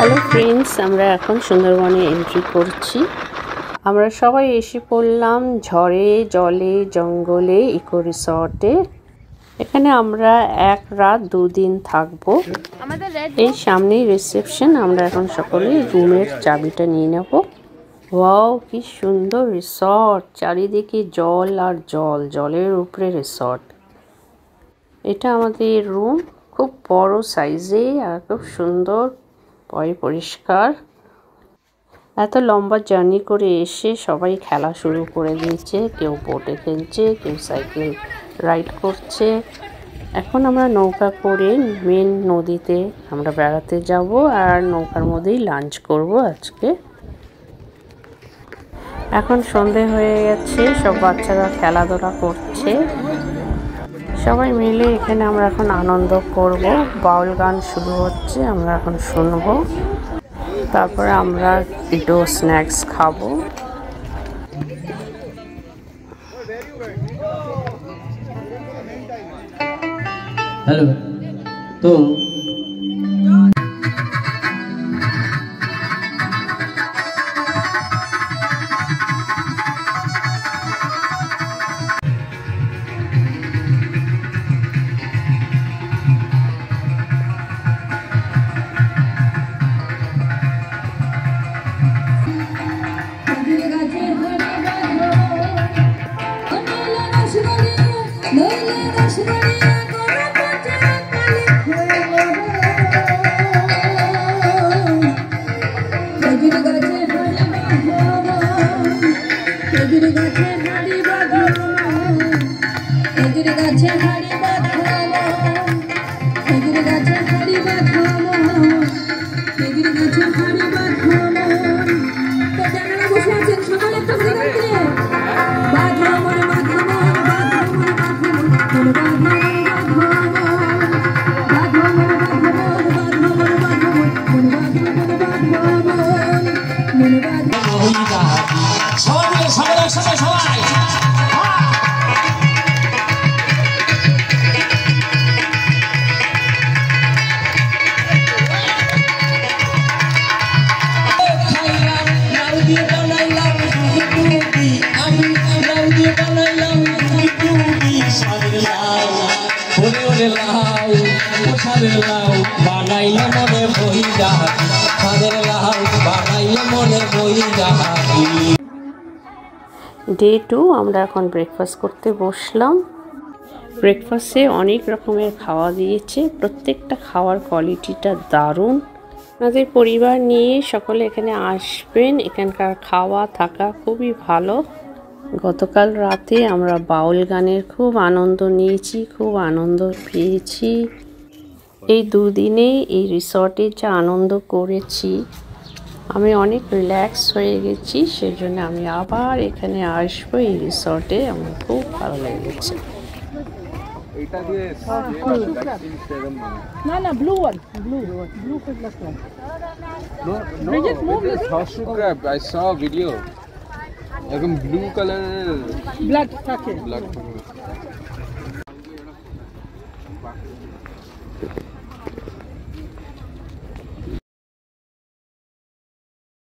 Hello friends, আমরা এখন সুন্দরবনে এন্ট্রি করছি। আমরা সবাই এসে পড়লাম ঝড়ে জলে জঙ্গলে ইকো রিসর্টে। এখানে আমরা 1 রাত 2 দিন থাকবো। এই সামনেই রিসেপশন। আমরা এখন সকলে রুমের চাবিটা নিয়ে নেব। ওয়াও, কি সুন্দর রিসর্ট! চারিদিকে জল আর জল, জলের উপরে রিসর্ট। এটা আমাদের রুম, খুব বড় সাইজে আর খুব সুন্দর, পরিষ্কার। এত লম্বা জার্নি করে এসে সবাই খেলা শুরু করে দিয়েছে। কেউ বোটে খেলছে, কেউ সাইকেল রাইড করছে। এখন আমরা নৌকা করে মেন নদীতে আমরা বেড়াতে যাব আর নৌকার মধ্যেই লাঞ্চ করব আজকে। এখন সন্ধে হয়ে গেছে, সব বাচ্চারা খেলাধুলা করছে। সবাই মিলে এখানে আমরা এখন আনন্দ করব। বাউল গান শুরু হচ্ছে, আমরা এখন শুনবো। তারপরে আমরা একটু স্ন্যাক্স খাবো। হ্যালো, তো ডে 2 আমরা এখন ব্রেকফাস্ট করতে বসলাম। ব্রেকফাস্টে অনেক রকমের খাওয়া দিয়েছে, প্রত্যেকটা খাওয়ার কোয়ালিটিটা দারুণ। আমাদের পরিবার নিয়ে সকলে এখানে আসবেন, এখানকার খাওয়া থাকা খুবই ভালো। গতকাল রাতে আমরা বাউল গানের খুব আনন্দ নিয়েছি, খুব আনন্দ পেয়েছি। এই 2 দিনে এই রিসর্টে যা আনন্দ করেছি, আমি অনেক রিল্যাক্স হয়ে গেছি। সেজন্য আমি আবার এখানে আসবো এই রিসর্টে। আমার খুব ভালো লেগেছে। No, no, blue one. Blue plus one. No, it is horseshoe crab. I saw a video. Like blue color. Blood.